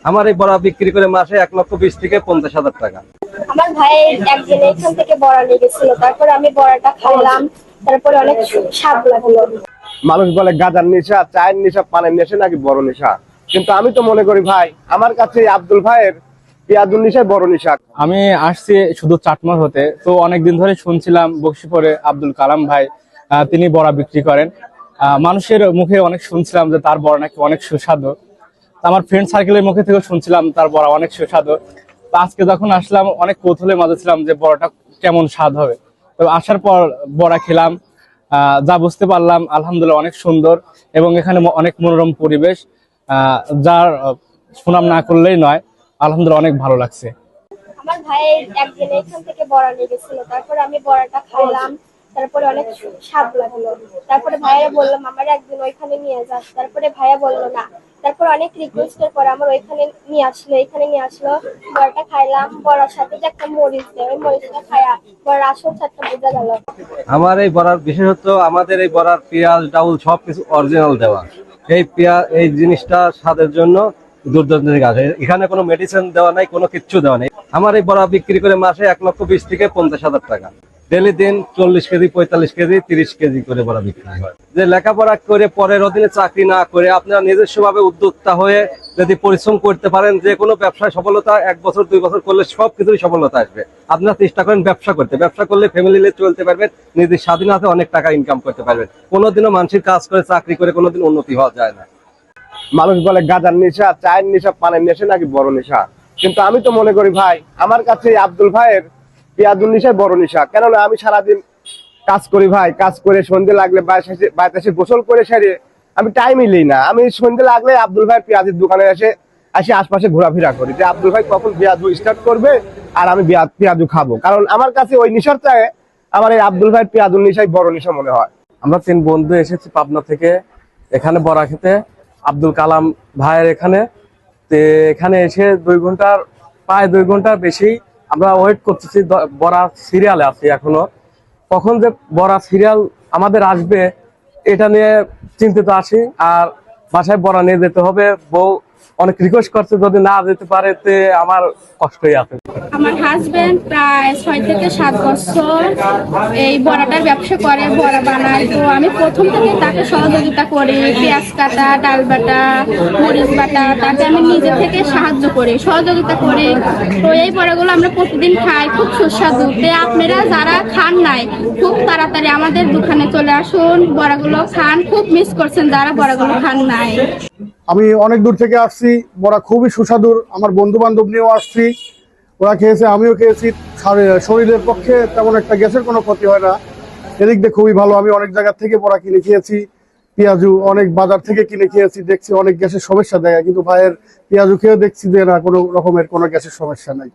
আমার এই বড়া বিক্রি করে মাসে 1,20,000 থেকে 50,000 টাকা। আমার ভাই একদিন এখান থেকে বড়া নিয়ে গেছিল, তারপর আমি বড়াটা খাইলাম, তারপরে অনেক স্বাদ লাগলো। মানুষ বলে গাঁজার নেশা, চায়ের নেশা, পানের নেশা নাকি বড় নেশা, কিন্তু আমি তো মনে করি ভাই আমার কাছে আব্দুল ভাইয়ের পেঁয়াজুর নেশাই বড় নেশা। আমি আসছি শুধু চাটমার হতে, তো অনেকদিন ধরে শুনছিলাম বক্সিপুরে আব্দুল কালাম ভাই তিনি বড়া বিক্রি করেন। মানুষের মুখে অনেক শুনছিলাম যে তার বড়া নাকি অনেক সুস্বাদু। আমার ফ্রেন্ড সার্কেলের মুখে থেকেও শুনছিলাম তার বড়া অনেক সুস্বাদু। তো আজকে যখন আসলাম অনেক কৌতূহলের মাঝে ছিলাম যে বড়াটা কেমন স্বাদ হবে। তো আসার পর বড়া খেলাম, যা বুঝতে পারলাম আলহামদুলিল্লাহ অনেক সুন্দর এবং এখানে অনেক মনোরম পরিবেশ, যার সুনাম না করলেই নয়। আলহামদুলিল্লাহ অনেক ভালো লাগছে। আমার ভাই একদিন এখান থেকে বড়া নিয়ে গেছিল, তারপরে আমি বড়াটা খাইলাম, তারপরে অনেক স্বাদ লাগলো। তারপরে ভাইয়া বললাম আমার একদিন ওইখানে নিয়ে যাস, তারপরে ভাইয়া বললো না। তারপর অনেক রিকোয়েস্টের পরে আমার ওইখানে নিয়ে আসলো, বড়াটা খাইলাম। বড়ার সাথে যে একটা মরিচ দেয়, ওই মরিচটা খায়া বড়ার আসল স্বাদটা বোঝা গেল। আমার এই বড়ার বিশেষত্ব, আমাদের এই বড়ার পেঁয়াজ ডাউল সবকিছু অরিজিনাল দেওয়া। এই জিনিসটা স্বাদের জন্য দুর্দান্ত আছে। এখানে কোনো মেডিসিন দেওয়া নাই, কোনো কিচ্ছু দেওয়া নেই। আমার এই বড়া বিক্রি করে মাসে 1,20,000 থেকে 50,000 টাকা। ডেলি দিন 40 কেজি, 45 কেজি, 30 কেজি করে বড়া বিক্রি হয়। যে লেখাপড়া করে পরের অধীনে চাকরি না করে আপনারা নিজস্ব ভাবে উদ্যোক্তা হয়ে যদি পরিশ্রম করতে পারেন, যে কোনো ব্যবসায় সফলতা 1 বছর 2 বছর করলে সবকিছুই সফলতা আসবে। আপনারা চেষ্টা করেন ব্যবসা করতে, ব্যবসা করলে ফ্যামিলি নিয়ে চলতে পারবেন, নিজের স্বাধীনতা অনেক টাকা ইনকাম করতে পারবেন। কোনোদিনও মানুষের কাজ করে চাকরি করে কোনোদিন উন্নতি হওয়া যায় না। মানুষ বলে গাঁজার নেশা, চায়ের নেশা, পানের নেশা নাকি বড় নেশা, কিন্তু আমি তো মনে করি ভাই আমার কাছে আব্দুল ভাইয়ের পেঁয়াজুর নেশাই বড় নেশা। কেননা আমি সারাদিন কাজ করি ভাই, কাজ করে সন্ধ্যে লাগলে বাড়িতে এসে গোসল করে সেরে আমি টাইমই নেই না। আমি সন্ধ্যে লাগলে আব্দুল ভাই পেঁয়াজের দোকানে এসে আশপাশে ঘোরাফেরা করি যে আব্দুল ভাই কখন পেঁয়াজু স্টার্ট করবে আর আমি পেঁয়াজু খাবো। কারণ আমার কাছে ওই নেশার চায় আমার এই আব্দুল ভাইয়ের পেঁয়াজুর নেশাই বড় নেশা মনে হয়। আমরা 3 বন্ধু এসেছি পাবনা থেকে এখানে বড়া খেতে আব্দুল কালাম ভাইয়ের এখানে। এখানে এসে প্রায় 2 ঘন্টার বেশি আমরা ওয়েট করতেছি, বড়া সিরিয়ালে আছি এখনো। কখন যে বড়া সিরিয়াল আমাদের আসবে এটা নিয়ে চিন্তিত আছি। আর বাসায় বড়া নিয়ে যেতে হবে, বউ অনেক রিকোয়েস্ট করছে, যদি না যেতে পারে তে আমার কষ্টই আছে। আমার হাজবেন্ড প্রায় 6 থেকে 7 বছর এই বড়াটার ব্যবসা করে, বড়া বানায়। তো আমি প্রথম থেকে তাকে সহযোগিতা করি, পেঁয়াজ কাটা, ডাল বাটা, মরিচ বাটা, তাকে আমি নিজে থেকে সাহায্য করি, সহযোগিতা করি। তো এই বড়াগুলো আমরা প্রতিদিন খাই, খুব সুস্বাদু। তো আপনারা যারা খান নাই খুব তাড়াতাড়ি আমাদের দোকানে চলে আসুন, বড়াগুলো খান। খুব মিস করছেন যারা বড়াগুলো খান নাই। আমি অনেক দূর থেকে আসছি, বড়া খুবই সুস্বাদু। আমার বন্ধু বান্ধব নিয়েও আসছি, ওরা খেয়েছে, আমিও খেয়েছি। শরীরের পক্ষে তেমন একটা গ্যাসের কোনো ক্ষতি হয় না, এদিক দিয়ে খুবই ভালো। আমি অনেক জায়গা থেকে বড়া কিনে খেয়েছি, পেঁয়াজু অনেক বাজার থেকে কিনে খেয়েছি, দেখছি অনেক গ্যাসের সমস্যা দেয়, কিন্তু ভাইয়ের পেঁয়াজু খেয়ে দেখছি যে না, কোনো রকমের কোনো গ্যাসের সমস্যা নাই।